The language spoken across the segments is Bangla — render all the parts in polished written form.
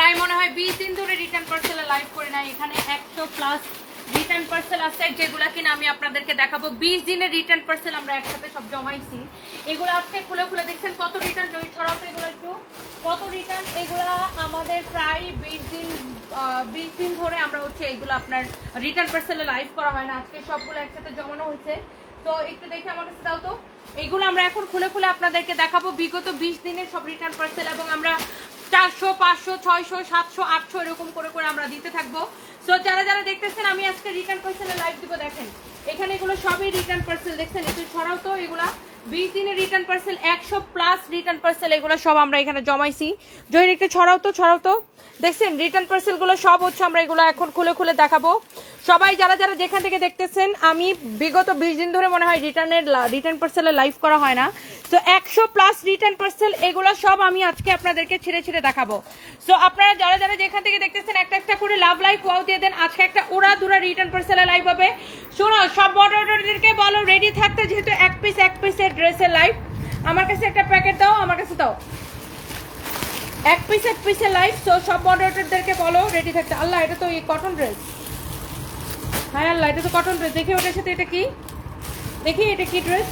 প্রায় মনে হয় 20 দিন ধরে রিটার্ন পার্সেলে লাইভ করি না। এখানে 100+ রিটার্ন পার্সেল আছে যেগুলা কিনা আমি আপনাদেরকে দেখাবো। 20 দিনের রিটার্ন পার্সেল আমরা একসাথে সব জমাইছি। এগুলো আজকে খুলে খুলে দেখছেন কত রিটার্ন ছড়াতে, এগুলো একটু কত রিটার্ন। এগুলা আমাদের প্রায় 20 দিন ধরে আমরা হচ্ছে এগুলো আপনার রিটার্ন পার্সেলে লাইভ করা হয় না। আজকে সবগুলো একসাথে জমানো হয়েছে। তো একটু দেখে আমার কাছে দাও তো। এগুলো আমরা এখন খুলে খুলে আপনাদেরকে দেখাবো বিগত 20 দিনের সব রিটার্ন পার্সেল, এবং আমরা 400, 500, 600, 700, 800 এরকম করে করে আমরা দিতে থাকবো। সো যারা যারা দেখতেছেন আমি আজকে রিটার্ন পার্সেলে লাইভ দিব। দেখেন এখানে এগুলো সবই রিটার্ন পার্সেল, দেখছেন একটু ছড়াও তো। এগুলা 20 দিনের রিটার্ন পার্সেল, 100+ রিটার্ন পার্সেল, এগুলো সব আমরা এখানে জমাইছি। জয়ের একটু ছড়াও তো। দেখছেন রিটার্ন পার্সেল গুলো সব হচ্ছে আমরা এগুলো এখন খুলে খুলে দেখাবো। সবাই যারা যারা যেখান থেকে দেখতেছেন, আমি বিগত 20 দিন ধরে মনে হয় রিটার্ন পার্সেলে লাইভ করা হয় না। তো 100+ রিটার্ন পার্সেল এগুলো সব আমি আজকে আপনাদেরকে ছেড়ে ছেড়ে দেখাবো। সো আপনারা যারা যারা যেখান থেকে দেখতেছেন একটা একটা করে লাভ লাইক ওয়াও দিয়ে দেন। আজকে একটা উড়াধুরা রিটার্ন পার্সেলে লাইভ হবে। শোনো সব মডারেটরদেরকে বলো রেডি থাকতে, যেহেতু এক পিসের ড্রেসের লাইভ। আমার কাছে একটা প্যাকেট দাও, আমার কাছে দাও এক পিসের লাইভ। সো সব মডারেটরদেরকে বলো রেডি থাকতে। আল্লাহ এটা তো এই কটন ড্রেস, হাই আল্লাহ এটা তো কটন ড্রেস। দেখি ওটার সাথে এটা কি, দেখি এটা কি ড্রেস।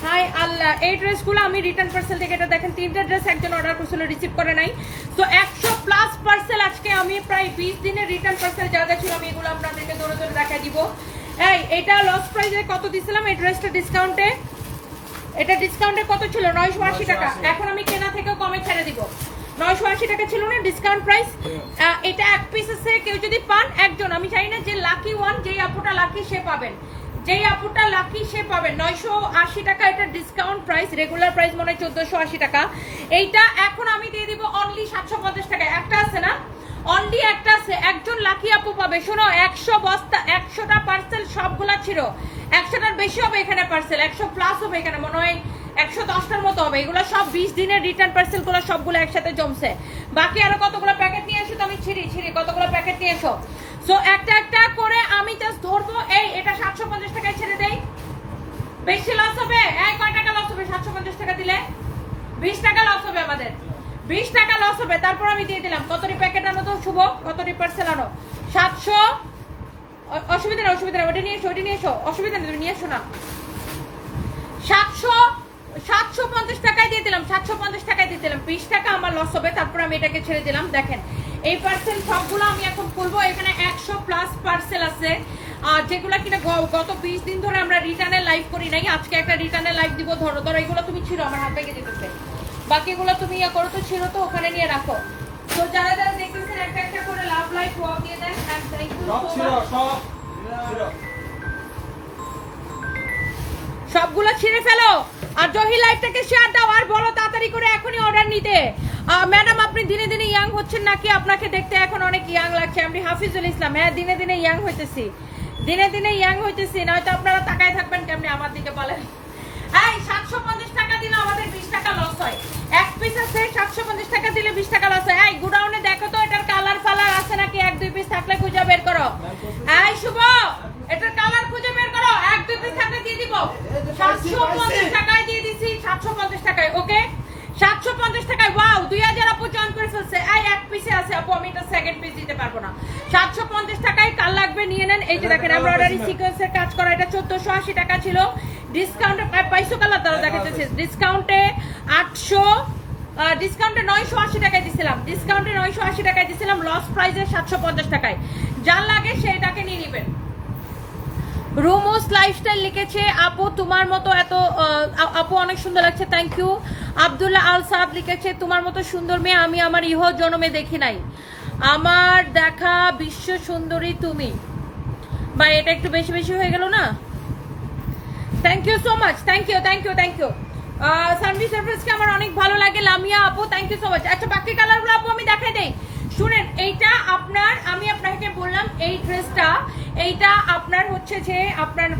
হাই আল্লাহ এই ড্রেসগুলো আমি রিটার্ন পার্সেল থেকে, এটা দেখেন 3টা ড্রেস একজন অর্ডার করছিল, রিসিভ করে নাই। তো 100+ পার্সেল আজকে আমি প্রায় 20 দিনের রিটার্ন পার্সেল যা যা ছিল আমি এগুলো আপনাদেরকে ধরে ধরে দেখাই দিব। এই এটা লস প্রাইসে কত দিছিলাম এই ড্রেসটা ডিসকাউন্টে? এটা ডিসকাউন্টে কত ছিল? 980 টাকা। এখন আমি কেনা থেকেও কমে ছেড়ে দিব। 980 টাকা ছিল না ডিসকাউন্ট প্রাইস। এটা এক পিস আছে, কেউ যদি পান একজন, আমি চাই না যে লাকি ওয়ান, যেই আপুটা লাকি সে পাবেন, যেই আপুটা লাকি সে পাবেন। 980 টাকা এটা ডিসকাউন্ট প্রাইস, রেগুলার প্রাইস মনে হয় 1480 টাকা। এইটা এখন আমি দিয়ে দিব অনলি 750 টাকা। একটা আছে না, অনলি একটা আছে, একজন লাকি আপু পাবে। শোনো 100 বস্তা, 100টা পার্সেল সবগুলা ছিল, 100টার বেশি হবে এখানে পার্সেল, 100+ হবে এখানে, মনে হয় 110টার মতো হবে। এগুলো সব 20 দিনের রিটার্ন পার্সেল গুলো সবগুলো একসাথে জমছে। বাকি আরো কতগুলো প্যাকেট নিয়ে এসো, তো আমি ছিড়ি কতগুলো প্যাকেট নিয়ে এসো। সো একটা একটা করে আমি জাস্ট ধরবো। এই এটা 750 টাকায় ছেড়ে দেই, বেশি লস হবে? এই কয় টাকা লস হবে 750 টাকা দিলে? 20 টাকা লস হবে আমাদের, 20 টাকা লস হবে। তারপর আমি দিয়ে দিলাম। কতটি প্যাকেট আনো তো শুভ, কতটি পার্সেল আনো? 700। অসুবিধা নেই ওটা নিয়ে এসো, অসুবিধা নেই, তুমি নিয়ে এসো না। 750 টাকায় দিয়ে দিলাম, 750 টাকায় দিয়ে দিলাম। 20 টাকা আমার লস হবে, তারপর আমি এটাকে ছেড়ে দিলাম। দেখেন এই পার্সেল সবগুলো আমি এখন খুলবো। এখানে 100+ পার্সেল আছে যেগুলো কিনা গত 20 দিন ধরে আমরা রিটার্নের লাইভ করি নাই। আজকে একটা রিটার্নের লাইভ দিব। ধরো এগুলো তুমি ছিল, আমার হাত থেকে যেতেছে, বাকিগুলো তুমি ইয়ে করো তো, ছিল তো ওখানে নিয়ে রাখো। তো যারা যারা দেখতেছেন একটা একটা করে লাভ লাইভ ওয়াও দিয়ে দেন। And thank you so much. সবগুলো ছিঁড়ে ফেলো আর জহি লাইভটাকে শেয়ার দাও আর বলো তাড়াতাড়ি করে এখনই অর্ডার নিতে। ম্যাডাম আপনি দিনে দিনে ইয়াং হচ্ছেন নাকি? আপনাকে দেখতে এখন অনেক ইয়াং লাগছে। আমি হাফিজুল ইসলাম। হ্যাঁ দিনে দিনে ইয়াং হইতেছি, নয়তো আপনারা তাকায় থাকবেন কেমনি আমার দিকে বলেন। এই 750 টাকা দিলে আমাদের 20 টাকা লস হয়। এক পিস আছে 750 টাকা দিলে 20 টাকা লস হয়। এই গুডাউনে দেখো তো এটার কালার ফালার আছে নাকি, 1-2 পিস থাকলে খুঁজে বের করো। এই শুভ এটার কালার খুঁজে বের করো, 1-2 পিস থাকলে দিয়ে দিব। 750 টাকায় দিয়ে দিছি, 750 টাকায়। ওকে 750 টাকায়। ওয়াও 2000 আপু জয়েন করে ফেলছে। এই এক পিসে আছে আপু, আমি এটা সেকেন্ড পিস দিতে পারবো না। 750 টাকায় কাল লাগবে নিয়ে নেন। এই যে দেখেন এমব্রয়ডারি সিকোয়েন্সের কাজ করা, এটা 1480 টাকা ছিল। ডিসকাউন্টে 500 কালার তারা দেখাচ্ছে, ডিসকাউন্টে 800, ডিসকাউন্টে 980 টাকায় দিছিলাম, ডিসকাউন্টে 980 টাকায় দিছিলাম, লস প্রাইসে 750 টাকায়। যার লাগে সেটাকে নিয়ে নেবেন। রুমোস লাইফস্টাইল লিখেছে আপু তোমার মতো এত, আপু অনেক সুন্দর লাগছে, থ্যাংক ইউ। আব্দুল্লাহ আল সাদ লিখেছে তোমার মতো সুন্দর মেয়ে আমি আমার ইহ জন্মে দেখি নাই, আমার দেখা বিশ্ব সুন্দরী তুমি। ভাই এটা একটু বেশি বেশি হয়ে গেল না? Thank you so much, thank you. Sanvi সারপ্রাইজকে আমার অনেক ভালো লাগে। লামিয়া আপু থ্যাংক ইউ সো মাচ। আচ্ছা বাকি কালারগুলো আপু আমি দেখাই দেই। শুনেন এইটা আপনার, আমি আপনাকে বললাম এই ড্রেসটা, এইটা আপনার হচ্ছে যে আপনার,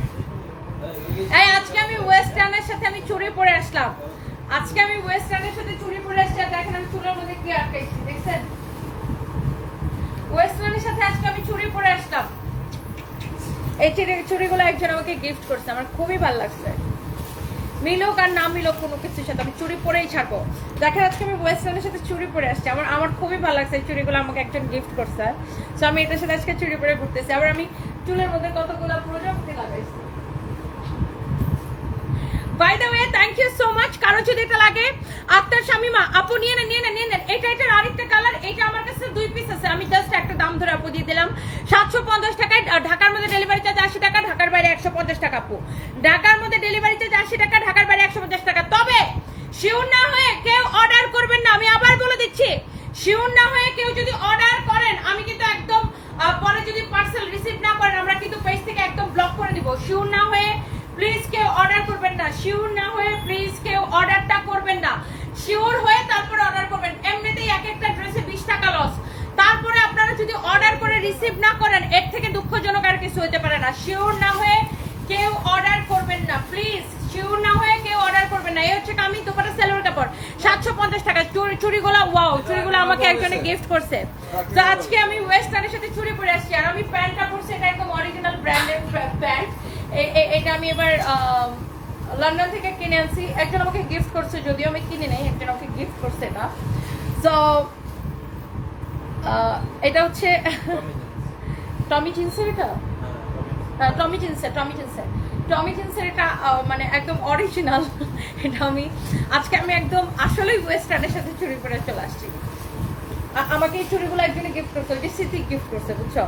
এই আজকে আমি ওয়েস্টার্নের সাথে আমি চুড়ি পরে আসলাম, দেখেন আমি চুলের মধ্যে কি আটকাইছি দেখছেন, ওয়েস্টার্নের সাথে আজকে আমি চুড়ি পরে আসলাম। এই চুড়িগুলো একজন আমাকে গিফট করছে, আমার খুবই ভালো লাগছে। মিলুক আর না মিলুক কোনো কিছুর সাথে আমি চুড়ি পরেই ছাড়বো। দেখেন আজকে আমি ওয়েস্টার্নের সাথে চুড়ি পরে আসছি, আমার খুবই ভালো লাগছে। এই চুড়িগুলো আমাকে একজন গিফট করছে, সো আমি এটার সাথে আজকে চুড়ি পরে ঘুরতেছি। আবার আমি চুলের মধ্যে কতগুলো প্রজাপতি লাগাইছি। By the way thank you so much. কারো যদি এটা লাগে আক্তার শামিমা আপু নিয়ে নেন। এটার আরেকটা কালার, এটা আমার কাছে 2 পিস আছে, আমি জাস্ট একটা দাম ধরে আপু দিয়ে দিলাম 750 টাকায়। ঢাকার মধ্যে ডেলিভারি চার্জ 80 টাকা, ঢাকার বাইরে 150 টাকা আপু। ঢাকার মধ্যে ডেলিভারি চার্জ 80 টাকা, ঢাকার বাইরে 150 টাকা। তবে শিওর না হয়ে কেউ অর্ডার করবেন না, আমি আবার বলে দিচ্ছি, শিওর না হয়ে কেউ যদি অর্ডার করেন আমি কিন্তু একদম পরে যদি পার্সেল রিসিভ না করেন আমরা কিন্তু পেজ থেকে একদম ব্লক করে দিব। শিওর না হয়ে প্লিজ কেউ অর্ডার করবেন না, শিওর না হয়ে প্লিজ কেউ অর্ডারটা করবেন না। শিওর হয়ে তারপরে অর্ডার করবেন। এমনিতেই এক একটা ড্রেসে 20 টাকা লস, তারপরে আপনারা যদি অর্ডার করে রিসিভ না করেন এর থেকে দুঃখজনক আর কিছু হতে পারে না। শিওর না হয়ে কেউ অর্ডার করবেন না প্লিজ, শিওর না হয়ে কেউ অর্ডার করবেন না। এই হচ্ছে কামি দুপাটা সেলোয়ার কাপড় 750 টাকা। চুড়িগুলো ওয়াও, চুড়িগুলো আমাকে একজনে গিফট করছে। তো আজকে আমি ওয়েস্টার্নের সাথে চুড়ি পরে আসছি, আর আমি প্যান্টটা পরছি, এটা একদম অরিজিনাল ব্র্যান্ডের প্যান্ট। এটা আমি এবার লন্ডন থেকে কিনে আনছি, একজন আমাকে গিফট করছে, যদিও আমি কিনে নেই, একজন আমাকে গিফট করছে এটা। সো এটা হচ্ছে টমি জিন্সের, এটা টমি জিন্সের এটা মানে একদম অরিজিনাল। এটা আজকে আমি একদম আসলেই ওয়েস্টার্নের সাথে চুড়ি পরে চলে আসছি। আমাকে এই চুড়িগুলো একজনে গিফট করছে, ওই যে স্মৃতি গিফট করছে, বুঝছো?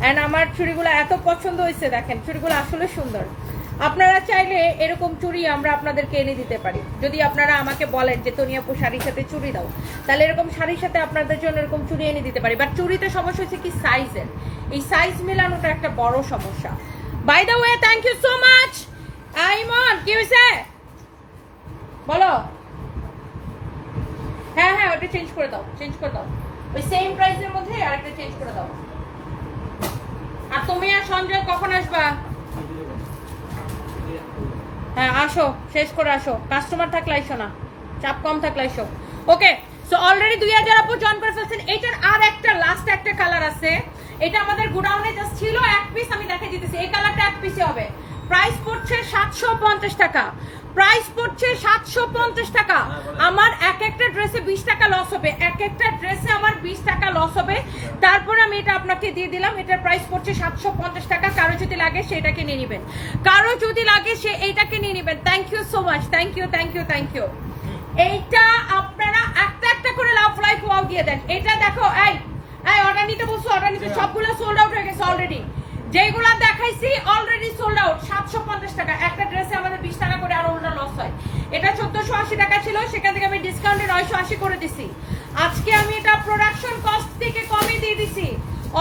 এন্ড আমার চুড়িগুলো এত পছন্দ হয়েছে, দেখেন চুড়িগুলো আসলে সুন্দর। আপনারা চাইলে এরকম চুড়ি আমরা আপনাদেরকে এনে দিতে পারি, যদি আপনারা আমাকে বলেন যে তনিয়াপু শাড়ির সাথে চুড়ি দাও, তাহলে এরকম শাড়ির সাথে আপনাদের জন্য এরকম চুড়ি এনে দিতে পারি। বাট চুড়িতে সমস্যা হচ্ছে কি সাইজের, এই সাইজ মেলানোটা একটা বড় সমস্যা। By the way thank you so much. Aimon কি হয়েছে বলো? হ্যাঁ ওটা চেঞ্জ করে দাও, ওই সেম প্রাইসের মধ্যে আরেকটা চেঞ্জ করে দাও। আর তুমি আর সঞ্জয় কখন আসবা? হ্যাঁ আসো, শেষ করে আসো, কাস্টমার থাকলে আইসো না, চাপ কম থাকলে আইসো। ওকে, সো অলরেডি 2000 আপু জয়েন করে ফেলছেন। এটার আর একটা লাস্ট একটা কালার আছে, এটা আমাদের গোডাউনে জাস্ট ছিল এক পিস, আমি দেখাই দিতেছি। এই কালারটা এক পিসে হবে, প্রাইস পড়ছে 750 টাকা, প্রাইস পড়ছে 750 টাকা। আমার এক একটা ড্রেসে 20 টাকা লস হবে, এক একটা ড্রেসে আমার 20 টাকা লস হবে। তারপরে আমি এটা আপনাকে দিয়ে দিলাম, এটার প্রাইস পড়ছে 750 টাকা। কারো যদি লাগে সেটাকে নিয়ে নেবেন, কারো যদি লাগে সে এইটাকে নিয়ে নেবেন। Thank you so much, thank you. এইটা আপনারা একটা একটা করে লাভ লাইক ওয়াও দিয়ে দেন। এটা দেখো, এই অর্ডার নিতে বলছো, অর্ডার নিতে, সবগুলো সোল্ড আউট হয়ে গেছে অলরেডি। যেগুলা দেখাইছি অলরেডি সোল্ড আউট। 750 টাকা একটা ড্রেসে আমাদের 20 টাকা করে আর ওটা লস হয়। এটা 1480 টাকা ছিল, সেখান থেকে আমি ডিসকাউন্টে 980 করে দিছি। আজকে আমি এটা প্রোডাকশন কস্ট থেকে কমে দিয়ে দিছি,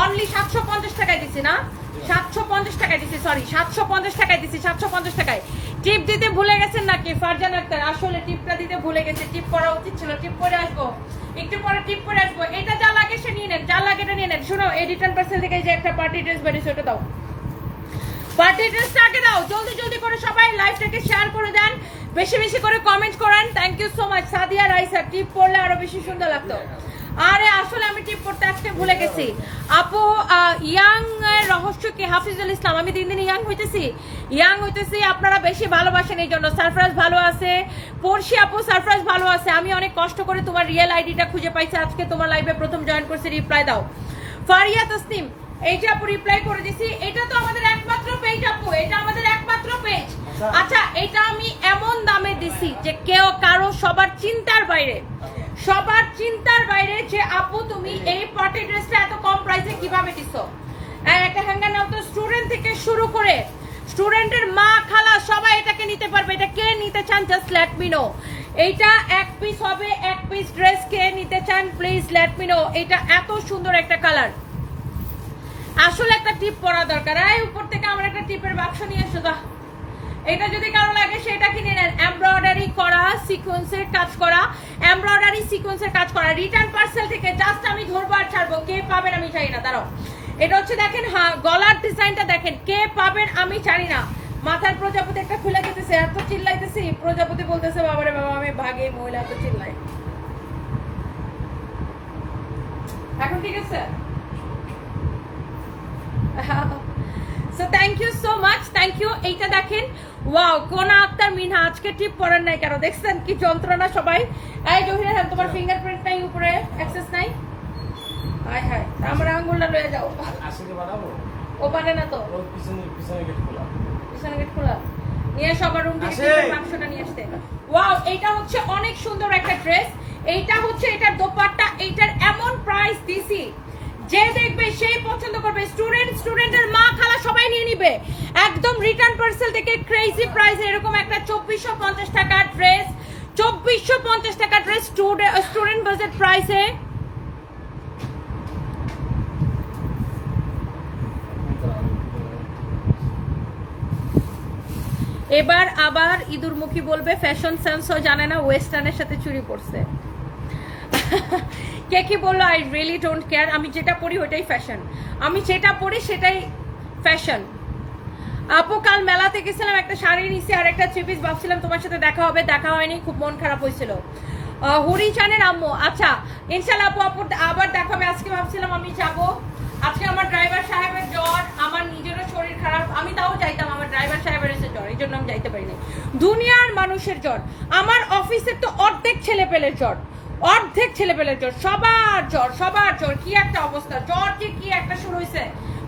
অনলি 750 টাকায় দিছি, না 750 টাকায় দিছি, সরি 750 টাকায় দিছি, 750 টাকায়। টিপ দিতে ভুলে গেছেন নাকি ফারজান আক্তার? আসলে টিপটা দিতে ভুলে গেছে, টিপ করা উচিত ছিল। টিপ করে আসবো, একটু পরে টিপ করে আসবো। এটা যা লাগে সে নিয়ে নেন, যা লাগে এটা নিয়ে নেন। শুনো, এই রিটার্ন পার্সেল থেকে যে একটা পার্টি ড্রেস বেরিয়েছে ওটা দাও, পার্টি ড্রেসটা আগে দাও, জলদি করে সবাই লাইভটাকে শেয়ার করে দেন, বেশি করে কমেন্ট করেন। Thank you so much. Sadia Raisa, টিপ পড়লে আরো বেশি সুন্দর লাগতো। আরে আসলে আমি টিপ করতে আজকে ভুলে গেছি। আপু ইয়াং এর রহস্য কি? হাফিজুল ইসলাম, আমি দিন ইয়াং হইতেছি, আপনারা বেশি ভালোবাসেন এই জন্য। সারফরাজ ভালো আছে, পড়শি আপু সারফরাজ ভালো আছে। আমি অনেক কষ্ট করে তোমার রিয়েল আইডিটা খুঁজে পাইছি, আজকে তোমার লাইভে প্রথম জয়েন করছি। রিপ্লাই দাও। ফারিয়া তসনিম, এইটা আপু রিপ্লাই করে দিছি। এটা তো আমাদের একমাত্র পেজ আপু, এটা আমাদের একমাত্র পেজ। আচ্ছা, এটা আমি এমন দামে দিছি যে কেউ কারো সবার চিন্তার বাইরে যে আপু তুমি এই পার্টি ড্রেসটা এত কম প্রাইসে কিভাবে দিছো। একটা হ্যাঙ্গার নাও তো, স্টুডেন্ট থেকে শুরু করে স্টুডেন্টের মা খালা সবাই এটাকে নিতে পারবে। এটা কে নিতে চান জাস্ট লেট মি নো। এইটা এক পিস হবে, এক পিস ড্রেস কে নিতে চান প্লিজ লেট মি নো। এটা এত সুন্দর একটা কালার, আসলে একটা টিপ পরা দরকার। এই উপর থেকে আমার একটা টিপের বাক্স নিয়ে এসো দা। এটা যদি কারো লাগে সেটা কিনে নেন। এমব্রয়ডারি করা, সিকোয়েন্সের কাজ করা, রিটার্ন পার্সেল থেকে জাস্ট আমি ধরবো আর ছাড়বো, কে পাবেন আমি জানি না। দাঁড়াও, এটা হচ্ছে দেখেন, হ্যাঁ গলার ডিজাইনটা দেখেন, কে পাবেন আমি জানি না। মাথার প্রজাপতি একটা খুলে যেতেছে, এত চিল্লাইতেছি, প্রজাপতি বলতেছে বাবারে বাবা আমি ভাগে, মহিলা এত চিল্লাই। এখন ঠিক আছে? So thank you so much, thank you. এইটা দেখেন, ওয়াও, কোনা আক্তার মিনহা আজকে টিপ পড়েন নাই কেন? দেখছেন কি যন্ত্রণা সবাই। এই জহিরা হ্যাঁ, তোমার ফিঙ্গারপ্রিন্ট নাই উপরে, অ্যাক্সেস নাই। হায় হায়, আমার আঙ্গুলটা লয়ে যাও। আসলে বানাবো ও পারে না তো, ওর পিছনে গেট খোলা, পিছনে গেট খোলা। নিয়ে সবার রুম থেকে বাক্সটা নিয়ে আসতে। ওয়াও, এটা হচ্ছে অনেক সুন্দর একটা ড্রেস। এইটা হচ্ছে এটার দোপাট্টা, এইটার এমন প্রাইস দিছি যে দেখবে সেই পছন্দ করবে। স্টুডেন্টের মা খালা সবাই নিয়ে নিবে। একদম রিটার্ন পার্সেল থেকে ক্রেজি প্রাইসে এরকম একটা 2450 টাকা ড্রেস, 2450 টাকা ড্রেস স্টুডেন্ট বাজেট প্রাইসে। এবার আবার ইঁদুরমুখী বলবে ফ্যাশন সেন্সও জানে না, ওয়েস্টার্নের সাথে চুরি পড়ছে। কে কি বললো, আই রিয়েলি ডোন্ট কেয়ার। আমি যেটা পড়ি ওইটাই ফ্যাশন, আমি যেটা পড়ি সেটাই ফ্যাশন। আপু কাল মেলাতে গেছিলাম, একটা শাড়ি নিছি আর একটা থ্রি পিস, ভাবছিলাম তোমার সাথে দেখা হবে, দেখা হয়নি, খুব মন খারাপ হয়েছিল। হরি চানের আম্মু, আচ্ছা ইনশাল্লাহ আপু আপু আবার দেখা হবে। আজকে ভাবছিলাম আমি যাব, আজকে আমার ড্রাইভার সাহেবের জ্বর, আমার নিজেরও শরীর খারাপ, আমি তাও যাইতাম, আমার ড্রাইভার সাহেবের এসে জ্বর, এই জন্য আমি যাইতে পারিনি। দুনিয়ার মানুষের জ্বর, আমার অফিসের তো অর্ধেক ছেলে পেলের জ্বর, অর্ধেক ছেলে পেলের জ্বর, সবার জ্বর, সবার জ্বর। কি একটা অবস্থা, জ্বর যে কি একটা শুরু হয়েছে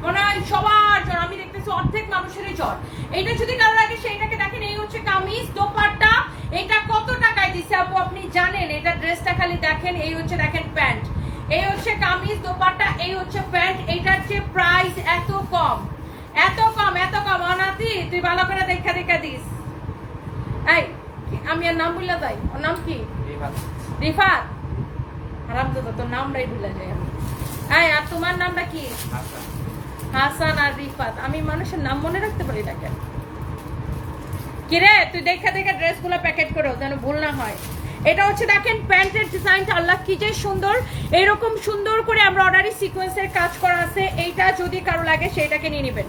মনে হয় সবার জ্বর। আমি দেখতেছি অর্ধেক মানুষেরই জ্বর। এইটা যদি কারোর আগে সেইটাকে দেখেন, এই হচ্ছে কামিজ, দোপাট্টা। এটা কত টাকায় দিছে আপু আপনি জানেন? এটা ড্রেসটা খালি দেখেন, এই হচ্ছে দেখেন প্যান্ট, এই হচ্ছে কামিজ, দোপাট্টা, এই হচ্ছে প্যান্ট। এইটার যে প্রাইস এত কম, এত কম, এত কম। অনাতি তুই ভালো করে দেখা দেখা দিস। এই আমি আর নাম বললে যাই, ওর নাম কি? রিফাত। হারাম তো তোর নামটাই ভুলে যাই আমি। এই আর তোমার নামটা কি? হাসান আর রিফাত। আমি মানুষের নাম মনে রাখতে পারি না কেন? কিরে তুই দেখা দেখা ড্রেসগুলো প্যাকেট করো যেন ভুল না হয়। এটা হচ্ছে দেখেন প্যান্টের ডিজাইনটা, আল্লাহ কি যে সুন্দর। এরকম সুন্দর করে আমরা অর্ডারি সিকোয়েন্সের কাজ করা আছে। এইটা যদি কারো লাগে সেইটাকে নিয়ে নেবেন।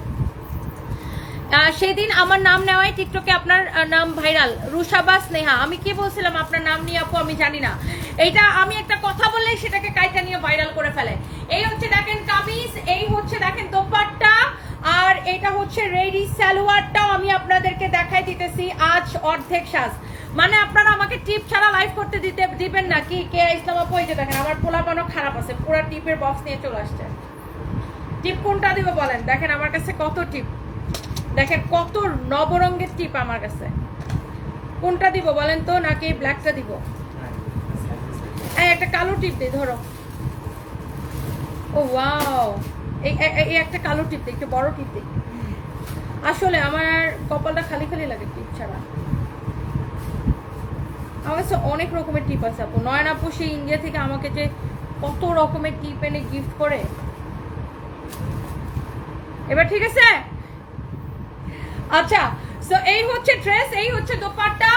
সেদিন আমার নাম নেওয়ায় টিকটকে আপনার নাম ভাইরাল, রুশাবা স্নেহা। আমি কি বলছিলাম আপনার নাম নিয়ে আপু? আমি জানি না। এইটা আমি একটা কথা বললে সেটাকে কাইটা নিয়ে ভাইরাল করে ফেলে। এই হচ্ছে দেখেন কামিজ, এই হচ্ছে দেখেন দোপাট্টা, আর এটা হচ্ছে রেডি সালোয়ারটাও আমি আপনাদেরকে দেখাই দিতেছি। আজ অর্ধেক সাজ, মানে আপনারা আমাকে টিপ ছাড়া লাইভ করতে দিবেন না কি? কে ইসলাম আপু, এই যে দেখেন আমার পোলাপানো খারাপ আছে, পুরো টিপের বক্স নিয়ে চলে আসছে। টিপ কোনটা দিব বলেন? দেখেন আমার কাছে কত টিপ, দেখেন কত নবরঙ্গের টিপ আমার কাছে। কোনটা দিব বলেন তো, নাকি ব্ল্যাকটা দিব? এই একটা কালো টিপ দিই, ধরো। ও ওয়াও, এই একটা কালো টিপ দিই, একটু বড় টিপ দিই। আসলে আমার কপালটা খালি খালি লাগে টিপ ছাড়া। আমার কাছে অনেক রকমের টিপ আছে আপু। নয়ন আপু সেই ইন্ডিয়া থেকে আমাকে যে কত রকমের টিপ এনে গিফট করে। এবার ঠিক আছে? আচ্ছা, সো এই হচ্ছে ড্রেস, এই হচ্ছে দোপাট্টা,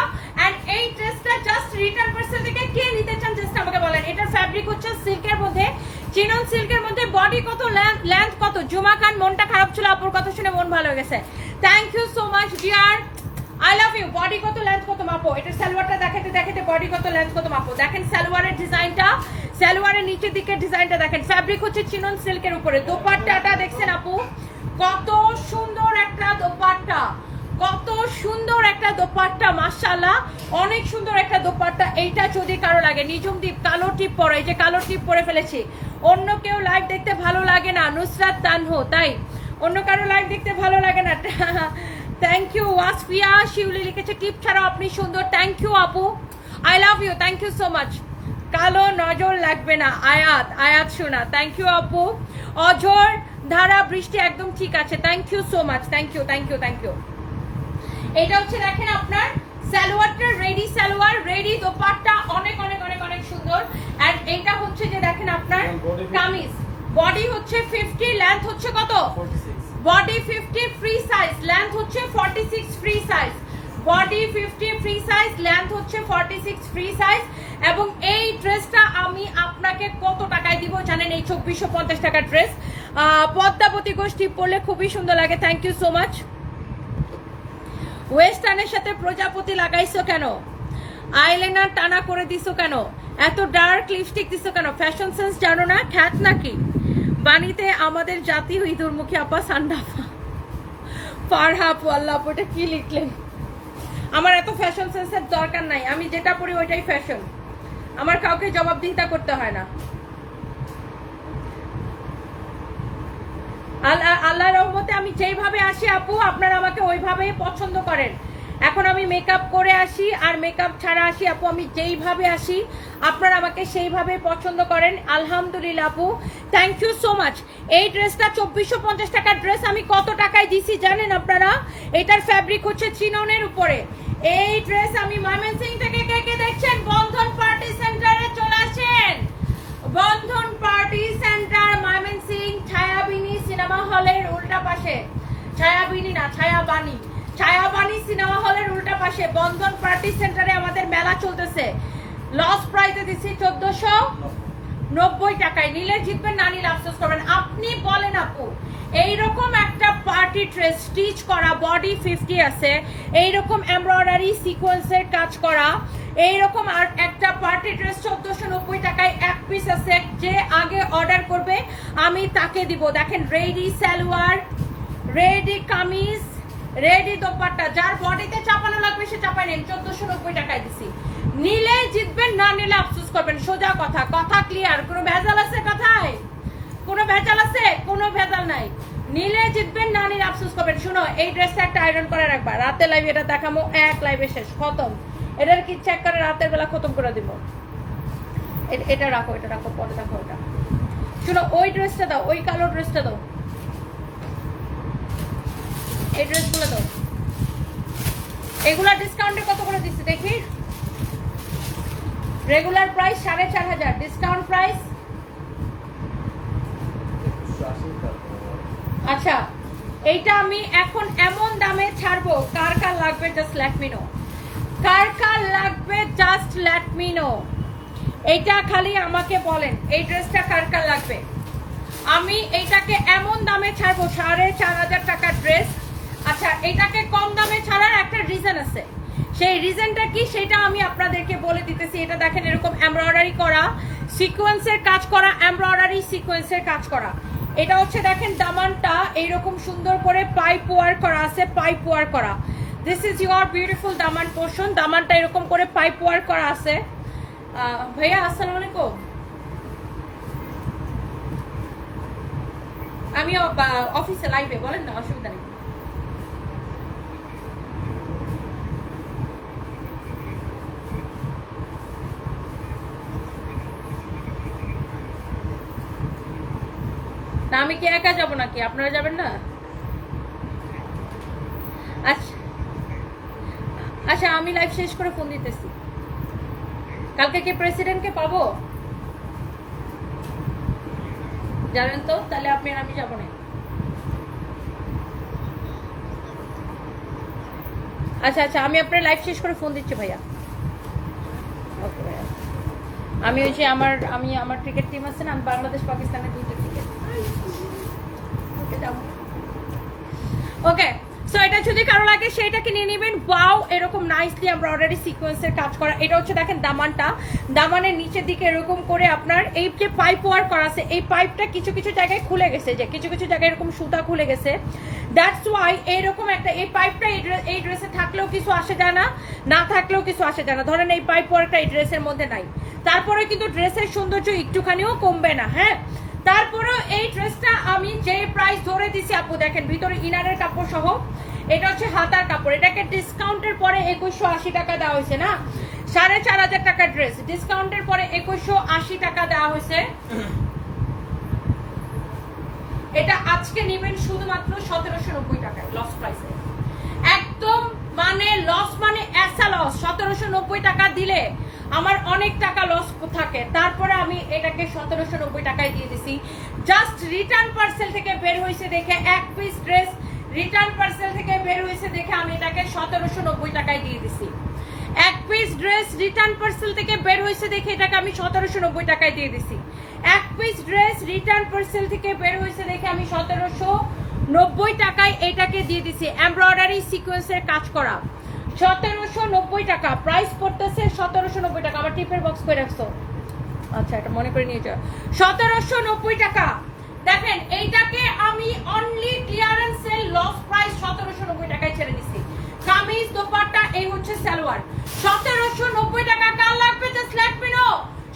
এন্ড এই ড্রেসটা জাস্ট রিটার্ন পার্সেল থেকে কে নিতে চান জাস্ট আমাকে বলেন। এটার ফ্যাব্রিক হচ্ছে সিল্কের মধ্যে, চিনন সিল্কের মধ্যে। বডি কত, লেন্থ কত? জুমা খান, মনটা খারাপ ছিল আপুর কথা শুনে মন ভালো হয়ে গেছে। Thank you so much dear, I love you. Body কত, লেন্থ কত মাপো। এটার সালোয়ারটা দেখাতে দেখাতে বডি কত, লেন্থ কত মাপো। দেখেন সালোয়ারের ডিজাইনটা, সালোয়ারের নিচের দিকের ডিজাইনটা দেখেন। ফ্যাব্রিক হচ্ছে চিনন সিল্কের উপরে। দোপাট্টাটা দেখছেন আপু, কত সুন্দর একটা দোপাট্টা, কত সুন্দর একটা দোপাট্টা, মাশাআল্লাহ অনেক সুন্দর একটা দোপাট্টা। এইটা যদি কারো লাগে, নিজুম দ্বীপ কালো টিপ পরে, এই যে কালো টিপ পরে ফেলেছি। অন্য কেউ লাইভ দেখতে ভালো লাগে না, নুসরাত তানহো, তাই অন্য কারো লাইভ দেখতে ভালো লাগে না। থ্যাংক ইউ ওয়াসফিয়া শিউলি লিখেছে টিপ ছাড়াও আপনি সুন্দর। থ্যাংক ইউ আপু, I love you, thank you so much. কালো নজর লাগবে না, আয়াত শোনা। থ্যাংক ইউ আপু। অঝর ধারা বৃষ্টি একদম ঠিক আছে, thank you so much, thank you thank you thank you. এটা হচ্ছে দেখেন আপনার সালোয়ারটা, রেডি সালোয়ার, রেডি দোপাট্টা, অনেক অনেক অনেক অনেক সুন্দর। এন্ড এইটা হচ্ছে যে দেখেন আপনার কামিজ, বডি হচ্ছে 50, লেন্থ হচ্ছে কত? 46। বডি 50 ফ্রি সাইজ, লেন্থ হচ্ছে 46 free size. Body 50 free size, length হচ্ছে 46 ফ্রি সাইজ। এবং এই ড্রেসটা আমি আপনাকে কত টাকায় দিব জানেন? এই 2450 টাকার ড্রেস পদ্মাবতী গোষ্ঠী পরলে খুবই সুন্দর লাগে। Thank you so much. ওয়েস্টার্নের সাথে প্রজাপতি লাগাইছো কেন? আইলাইনার টানা করে দিছো কেন? এত ডার্ক লিপস্টিক দিছো কেন? ফ্যাশন সেন্স জানো না? খ্যাত নাকি? বাণীতে আমাদের জাতি ইঁদুরমুখী আপা সান্ডাফা। ফারহা আপু, আল্লাহ আপু এটা কি লিখলেন? আমার এত ফ্যাশন সেন্সের দরকার নাই, আমি যেটা পরি ওইটাই ফ্যাশন, আমার কাউকে জবাবদিহিতা করতে হয় না। আল্লাহর রহমতে আমি যেইভাবে আসি আপু, আপনারা আমাকে ওইভাবেই পছন্দ করেন। এখন আমি মেকআপ করে আসি আর মেকআপ ছাড়া আসি আপু, আমি যেইভাবে আসি আপনারা আমাকে সেইভাবে পছন্দ করেন। আলহামদুলিল্লাহ আপু, থ্যাংক ইউ সো মাচ। এই ড্রেসটা 2450 টাকার ড্রেস আমি কত টাকায় দিছি জানেন আপনারা? এটার ফ্যাব্রিক হচ্ছে চিননের উপরে। এই ড্রেস আমি ময়মনসিং থেকে কে কে দেখছেন, বন্ধন পার্টি সেন্টারে চলে আসেন। বন্ধন পার্টি সেন্টার ময়মনসিং, ছায়াবিনী সিনেমা হলের উল্টা পাশে, ছায়াবিনী না ছায়াবাণী, ছায়াবাণী সিনেমা হলের উল্টা পাশে বন্ধন পার্টি সেন্টারে আমাদের মেলা চলতেছে। লস প্রাইসে দিচ্ছি 1490 টাকায়। নিলে জিতবেন, না নিলে আফসোস করবেন। আপনি বলেন আপু, এইরকম একটা পার্টি ড্রেস স্টিচ করা, বডি 50 আছে, এইরকম এমব্রয়ডারি সিকোয়েন্সের কাজ করা, এইরকম আর একটা পার্টি ড্রেস 1490 টাকায় এক পিস আছে। যে আগে অর্ডার করবে আমি তাকে দিব। দেখেন, ready salwar, ready kameez, ready dupatta, যার বডিতে চাপানো লাগবে সে চাপাই নেন। 1490 টাকায় দিছি। নিলে জিতবেন, না নিলে আফসোস করবেন। সোজা কথা, কথা ক্লিয়ার। কোনো ভেজাল আছে কথায়? কোনো ভেজাল আছে? কোনো ভেজাল নাই। নিলে জিতবেন, না নিলে আফসোস করবেন। শুনো, এই ড্রেসটা একটা আয়রন করে রাখবা, রাতে লাইভে এটা দেখাবো, এক লাইভে শেষ, খতম। এটার কি চেক করে রাতের বেলা খতম করে দিব। এটা রাখো, এটা রাখো, পরে দেখো। এটা শুনো, ওই ড্রেসটা দাও, ওই কালো ড্রেসটা দাও, এই ড্রেসগুলো দাও। এগুলা ডিসকাউন্টে কত করে দিচ্ছি দেখি? Regular price 4500, discount price. আচ্ছা, এইটা আমি এখন এমন দামে ছাড়বো, কার কার লাগবে জাস্ট লেট মি নো। কার কার লাগবে জাস্ট লেট মি নো। এইটা খালি আমাকে বলেন, এই ড্রেসটা কার কার লাগবে। আমি এইটাকে এমন দামে ছাড়বো, 4500 টাকার ড্রেস। আচ্ছা, এটাকে কম দামে ছাড়ার একটা রিজন আছে। সেই রিজনটা কি সেটা আমি আপনাদেরকে বলে দিতেছি। এটা দেখেন, এরকম এমব্রয়ডারি করা, সিকোয়েন্সের কাজ করা, এমব্রয়ডারি সিকোয়েন্সের কাজ করা। এটা হচ্ছে দেখেন, দামানটা এইরকম সুন্দর করে পাইপ ওয়ার্ক করা আছে, পাইপ ওয়ার্ক করা। This is your beautiful Daman portion. দামানটা এরকম করে পাইপ ওয়ার্ক করা আছে। ভাইয়া আসসালামু আলাইকুম, আমি অফিসে লাইভে, বলেন না, অসুবিধা নেই। না, আমি কি একা যাবো নাকি? আপনারা যাবেন না? আচ্ছা আচ্ছা, আমি লাইভ শেষ করে ফোন দিতেছি। কালকে কি প্রেসিডেন্টকে পাবো জানেন তো? তাহলে আপনি আর আমি যাবো না। আচ্ছা আচ্ছা, আমি আপনার লাইভ শেষ করে ফোন দিচ্ছি ভাইয়া। ওকে ভাইয়া, আমি ওই যে আমার ক্রিকেট টিম আছে না, আমি বাংলাদেশ পাকিস্তানের 2টা ক্রিকেট যাবো। ওকে, সো এটা যদি কারো লাগে সেইটাকে নিয়ে নেবেন। ওয়াও, এরকম নাইসলি এমব্রয়ডারি সিকোয়েন্সের কাজ করা। এটা হচ্ছে দেখেন দামানটা, দামানের নিচের দিকে এরকম করে আপনার এই যে পাইপ ওয়ার্ক করা আছে, এই পাইপটা কিছু কিছু জায়গায় খুলে গেছে, যে কিছু কিছু জায়গায় এরকম সুতা খুলে গেছে। দ্যাটস ওয়াই এরকম একটা, এই পাইপটা এই ড্রেসে থাকলেও কিছু আসে যায় না, না থাকলেও কিছু আসে যায় না। ধরেন এই পাইপ ওয়ার্কটা এই ড্রেসের মধ্যে নাই, তারপরে কিন্তু ড্রেসের সৌন্দর্য একটুখানিও কমবে না। হ্যাঁ, তারপরেও এই ড্রেসটা আমি যে প্রাইস ধরে দিছি আপু, দেখেন ভিতরে ইনারের কাপড় সহ, এটা হচ্ছে হাতার কাপড়। এটাকে ডিসকাউন্টের পরে 2180 টাকা দেওয়া হয়েছে না, 4500 টাকার ড্রেস ডিসকাউন্টের পরে 2180 টাকা দেওয়া হয়েছে। এটা আজকে নেবেন শুধুমাত্র 1790 টাকায়, লস প্রাইসে একদম। মানে লস, মানে এসা লস। 1790 টাকা দিলে আমার অনেক টাকা লস থাকে, তারপরে আমি এটাকে 1790 টাকায় দিয়ে দিছি। জাস্ট রিটার্ন পার্সেল থেকে বের হয়েছে দেখে, এক পিস ড্রেস রিটার্ন পার্সেল থেকে বের হয়েছে দেখে আমি এটাকে 1790 টাকায় দিয়ে দিছি। এক পিস ড্রেস রিটার্ন পার্সেল থেকে বের হয়েছে দেখে এটাকে আমি 1790 টাকায় দিয়ে দিছি। এক পিস ড্রেস রিটার্ন পার্সেল থেকে বের হয়েছে দেখে আমি 1790 টাকায় এটাকে দিয়ে দিছি। এমব্রয়ডারি সিকোয়েন্সের কাজ করা, 1790 টাকা প্রাইস পড়তেছে। 1790 টাকা। আমার টিপের বক্স করে রাখছো? আচ্ছা, এটা মনে করে নিয়ে যাও। 1790 টাকা। দেখেন এইটাকে আমি only clearance sale loss price 1790 টাকায় ছেড়ে দিচ্ছি। কামিজ দোপাট্টা এই হচ্ছে সালোয়ার 1790 টাকা। কার লাগবে জাস্ট লেট মি নো।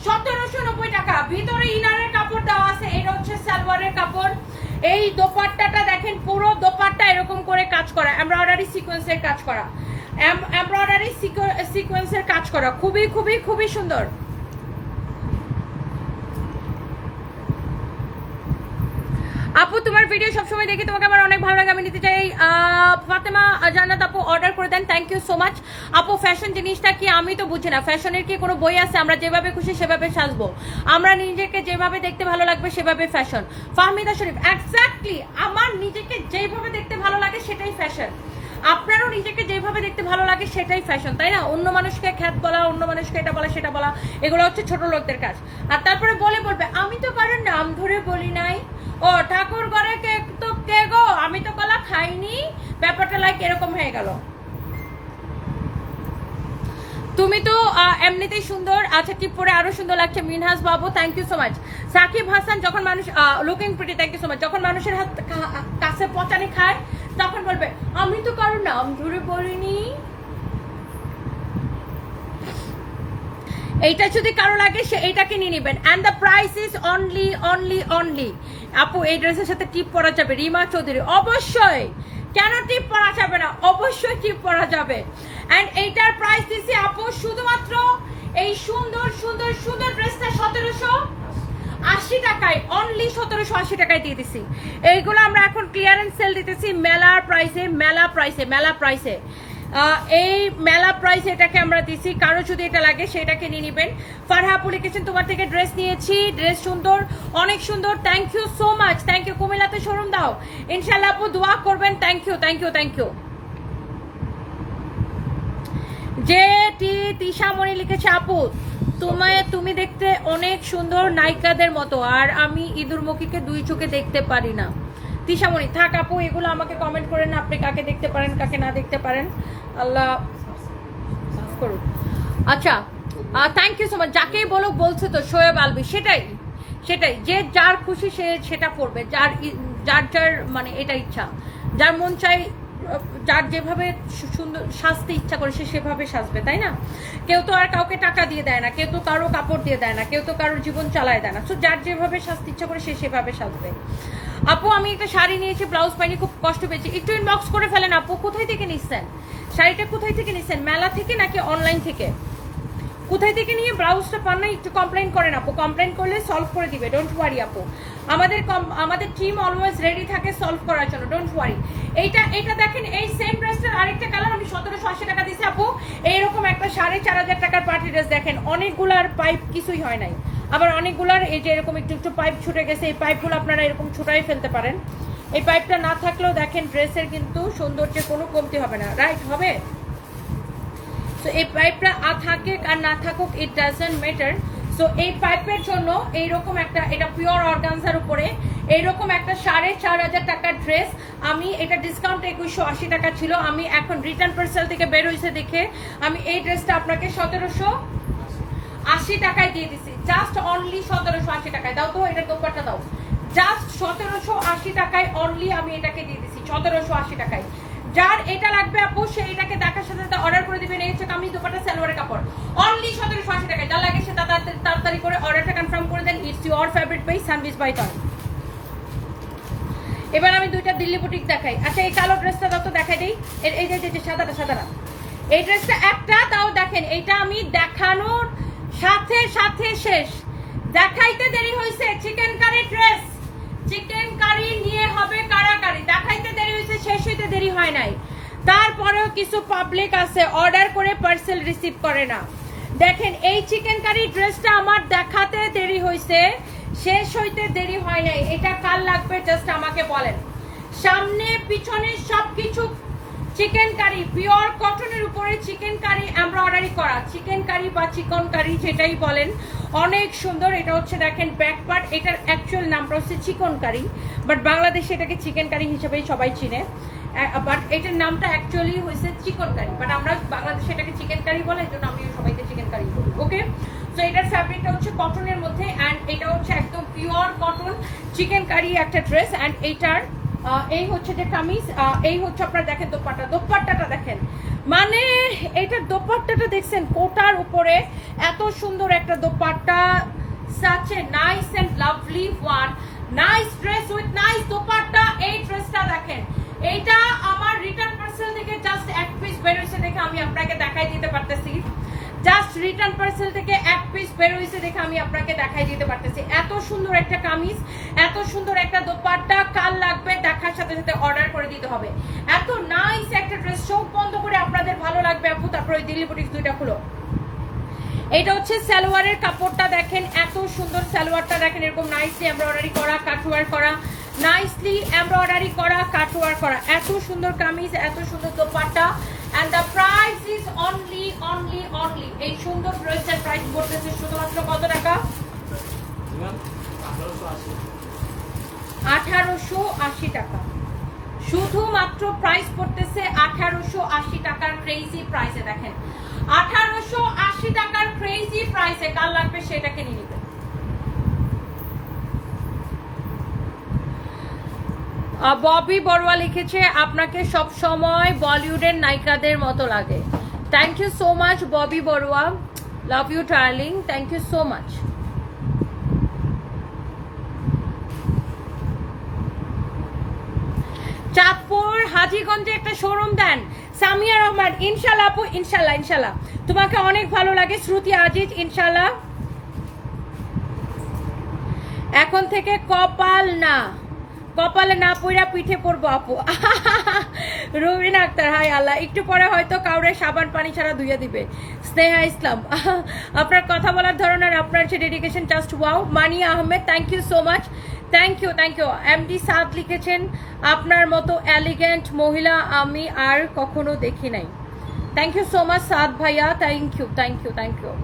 1790 টাকা। ভিতরে ইনারের কাপড় দেওয়া আছে, এটা হচ্ছে সালোয়ারের কাপড়। এই দোপাট্টাটা দেখেন পুরো দোপাট্টা এরকম করে কাজ করা, এমব্রয়ডারি সিকোয়েন্সের কাজ করা, এমব্রয়ডারি সিকোয়েন্সের কাজ করা, খুবই খুবই খুবই সুন্দর। আপু তোমার ভিডিও সবসময় দেখি, তোমাকে আমার অনেক ভালো লাগে, আমি নিতে চাই। ফাতেমা জান্নাত আপু অর্ডার করে দেন, থ্যাংক ইউ সো মাচ। আপু ফ্যাশন জিনিসটা কি আমি তো বুঝি না, ফ্যাশনের কি কোনো বই আছে? আমরা যেভাবে খুশি সেভাবে সাজবো, আমরা নিজেকে যেভাবে দেখতে ভালো লাগবে সেভাবে ফ্যাশন। ফাহমিদা শরীফ এক্স্যাক্টলি, আমার নিজেকে যেভাবে দেখতে ভালো লাগে সেটাই ফ্যাশন, আপনারও নিজেকে যেভাবে দেখতে ভালো লাগে সেটাই ফ্যাশন, তাই না? অন্য মানুষকে খ্যাত বলা, অন্য মানুষকে এটা বলা সেটা বলা, এগুলো হচ্ছে ছোট লোকদের কাজ। আর তারপরে বলবে আমি তো কারোর নাম ধরে বলি নাই, ও ঠাকুর ঘরে কে তো কে গো, আমি তো কলা খাইনি, ব্যাপারটা লাইক এরকম হয়ে গেল। তুমি তো এমনিতেই সুন্দর, আচ্ছা টিপ পরে আরো সুন্দর লাগছে। মিনহাজ বাবু thank you so much. Sakib Hasan যখন মানুষ looking pretty thank you so much. যখন মানুষের হাত কাছে পচানি খায় তখন বলবে আমি তো কারোর নাম ধরে বলিনি। এইটা যদি কারো লাগে সে এইটাকে নিয়ে নেবেন। And the price is only only only. আপু এই ড্রেসের সাথে টিপ পরা যাবে? রিমা চৌধুরী অবশ্যই, কেন টিপ পরা যাবে না? অবশ্যই টিপ পরা যাবে। অ্যান্ড এইটার প্রাইস দিছি আপু শুধুমাত্র এই সুন্দর সুন্দর সুন্দর ড্রেসটা 1780 টাকায়, অনলি 1780 টাকায় দিয়ে দিছি। এইগুলো আমরা এখন ক্লিয়ারেন্স সেল দিতেছি মেলার প্রাইসে, মেলা প্রাইসে, মেলা প্রাইসে। এই মেলা প্রাইস এটাকে আমরা দিছি, কারো যদি এটা লাগে সেটাকে নিয়ে নেবেন। ফারহা আপু লিখেছেন তোমার থেকে ড্রেস নিয়েছি, ড্রেস সুন্দর, অনেক সুন্দর, thank you so much, thank you. কুমিল্লাতে শোরুম দাও ইনশাল্লাহ আপু, দোয়া করবেন, thank you thank you thank you. যে তিশামণি লিখেছে আপু তুমি দেখতে অনেক সুন্দর নায়িকাদের মতো, আর আমি ইঁদুরমুখীকে দুই চোখে দেখতে পারি না। তিশামণি থাক আপু, এগুলো আমাকে কমেন্ট করেন না, আপনি কাকে দেখতে পারেন কাকে না দেখতে পারেন, আল্লাহ করুন। আচ্ছা থ্যাংক ইউ সো মাচ। যাকেই বলো বলছে তো শোয়েব আলবি, সেটাই সেটাই, যে যার খুশি সে সেটা করবে, যার যার যার মানে এটা ইচ্ছা, যার মন চাই, যার যেভাবে সুন্দর সাজতে ইচ্ছা করে সে সেভাবে সাজবে, তাই না? কেউ তো আর কাউকে টাকা দিয়ে দেয় না, কেউ তো কারো কাপড় দিয়ে দেয় না, কেউ তো কারোর জীবন চালায় দেয় না। সো যার যেভাবে সাজতে ইচ্ছা করে সে সেভাবে সাজবে। আপু আমি একটা শাড়ি নিয়েছি, ব্লাউজ পাইনি, খুব কষ্ট পেয়েছি, একটু ইনবক্স করে ফেলেন আপু। কোথায় থেকে নিচ্ছেন শাড়িটা? কোথায় থেকে নিচ্ছেন? মেলা থেকে নাকি অনলাইন থেকে? কোথায় থেকে নিয়ে ব্লাউজটা পান না একটু কমপ্লেন করেন আপু, কমপ্লেন করলে সলভ করে দিবে, ডোন্ট ওয়ারি আপু। আমাদের টিম অলওয়েজ রেডি থাকে সলভ করার জন্য, ডোন্ট ওয়ারি। এটা দেখেন, এই সেম ড্রেসটার আরেকটা কালার আমি 1780 টাকা দিয়েছি আপু। এইরকম একটা 4500 টাকার পার্টি ড্রেস দেখেন, অনেকগুলার পাইপ কিছুই হয় নাই, আবার অনেকগুলার এই যে এরকম একটু একটু পাইপ ছুটে গেছে, এই পাইপগুলো আপনারা এরকম ছুটাই ফেলতে পারেন। এই পাইপটা না থাকলেও দেখেন ড্রেসের কিন্তু সৌন্দর্যের কোনো কমতি হবে না, রাইট হবে? সো এই পাইপটা থাকে আর না থাকুক ইট ডাজন্ট ম্যাটার। সো এই পাইপের জন্য এইরকম একটা, এটা পিওর অর্গানজার উপরে এইরকম একটা 4500 টাকার ড্রেস, আমি এটা ডিসকাউন্ট 2180 টাকা ছিল, আমি এখন রিটার্ন পার্সেল থেকে বের হয়েছে দেখে আমি এই ড্রেসটা আপনাকে 1780 টাকায় দিয়ে দিছি, জাস্ট অনলি 1780 টাকায়। দাও তো এটা দোপাট্টা দাও, জাস্ট 1780 টাকায় অনলি আমি এটাকে দিয়ে দিছি, 1780 টাকায়। যার এটা লাগবে আপু সে এটাকে দেখার সাথে সাথে অর্ডার করে দিবেন। এই হচ্ছে কামিজ দোপাট্টা সালোয়ারের কাপড়, অনলি 1780 টাকায়। যা লাগে সে তাড়াতাড়ি করে অর্ডারটা কনফার্ম করে দেন। It's your favourite by Sanvi's by তন। এবার আমি দুইটা দিল্লি বুটিক দেখাই। আচ্ছা এই কালো ড্রেসটা দাও তো দেখাই দিই, এই যে সাদাটা, এই ড্রেসটা একটা, তাও দেখেন এইটা আমি দেখানোর সাথে সাথে শেষ, দেখাইতে দেরি হয়েছে। Chicken curry dress, chicken curry নিয়ে হবে কারাকারি, দেখাইতে দেরি হয়েছে, শেষ হইতে দেরি হয় নাই। তারপরেও কিছু পাবলিক আছে অর্ডার করে পার্সেল রিসিভ করে না। দেখেন এই চিকেন কারি ড্রেসটা আমার দেখাতে দেরি হয়েছে, শেষ হইতে দেরি হয় নাই। এটা কার লাগবে জাস্ট আমাকে বলেন। সামনে পিছনে সবকিছু চিকেন কারি, পিওর কটনের উপরে চিকেন কারি এমব্রয়ডারি করা, চিকেন কারি বা চিকন কারি যেটাই বলেন, অনেক সুন্দর। এটা হচ্ছে দেখেন ব্যাক পার্ট, এটার অ্যাকচুয়াল নামটা হচ্ছে চিকন কারি, বাট বাংলাদেশে এটাকে চিকেন কারি হিসেবেই সবাই চিনে, বাট এটার নামটা অ্যাকচুয়ালি হয়েছে চিকন কারি, বাট আমরা বাংলাদেশে এটাকে চিকেন কারি বলে, এই জন্য আমি সবাইকে চিকেন কারি বলি। ওকে, সো এটার ফ্যাব্রিকটা হচ্ছে কটনের মধ্যে অ্যান্ড এটা হচ্ছে একদম পিওর কটন চিকেন কারি একটা ড্রেস অ্যান্ড এইটার এই হচ্ছে যে কামিজ, এই হচ্ছে আপনার দেখেন দোপাট্টাটা দেখেন, মানে এইটার দোপাট্টাটা দেখছেন কোটার উপরে এত সুন্দর একটা dupatta, such a nice and lovely one, nice dress with nice dupatta. এই ড্রেসটা দেখেন, এইটা আমার রিটার্ন পার্সেল থেকে জাস্ট এক পিস বের হয়েছে দেখে আমি আপনাকে দেখাই দিতে পারতেছি, জাস্ট রিটার্ন পার্সেল থেকে এক পিস বের হয়েছে দেখে আমি আপনাকে দেখাই দিতে পারতেছি। এত সুন্দর একটা কামিজ, এত সুন্দর একটা দোপাট্টা, কাল লাগবে দেখার সাথে সাথে অর্ডার করে দিতে হবে। এত নাইস একটা ড্রেস, চোখ বন্ধ করে আপনাদের ভালো লাগবে আপু। তারপর ওই দিল্লি বুটিক্স দুইটা খুলো। এটা হচ্ছে সালোয়ারের কাপড়টা দেখেন, এত সুন্দর সালোয়ারটা দেখেন, এরকম নাইসলি এমব্রয়ডারি করা, কাটওয়ার করা, নাইসলি এমব্রয়ডারি করা, কাটওয়ার করা, এত সুন্দর কামিজ, এত সুন্দর dupatta and the price is only এই সুন্দর ড্রেসের প্রাইস পড়তেছে শুধুমাত্র কত টাকা? 1880 টাকা। শুধুমাত্র প্রাইস পড়তেছে 1880 টাকার ক্রেজি প্রাইসে। দেখেন 1880 টাকার ক্রেজি প্রাইসে, কাল লাগবে সেটাকে নিয়ে নিবে। ববি বড়ুয়া লিখেছে আপনাকে সব সময় বলিউডের নায়িকাদের মতো লাগে। Thank you so much Bobby Barua, love you darling, thank you so much. Chandpur হাজীগঞ্জে একটা শোরুম দেন সামিয়া রহমান। ইনশাল্লাহ আপু, ইনশাল্লাহ ইনশাল্লাহ তোমাকে অনেক ভালো লাগে। শ্রুতি আজিজ ইনশাল্লাহ। এখন থেকে কপালে না পইরা পিঠে পড়বো আপু। রুবিনা আক্তার হাই আল্লাহ, একটু পরে হয়তো কাউরে সাবান পানি ছাড়া ধুইয়া দিবে। স্নেহা ইসলাম, আপনার কথা বলার ধরন আর আপনার যে dedication just wow. Mania Ahmed, thank you so much, thank you thank you. MD Saad লিখেছেন আপনার মতো এলিগেন্ট মহিলা আমি আর কখনো দেখি নাই। Thank you so much Saad ভাইয়া, thank you thank you thank you.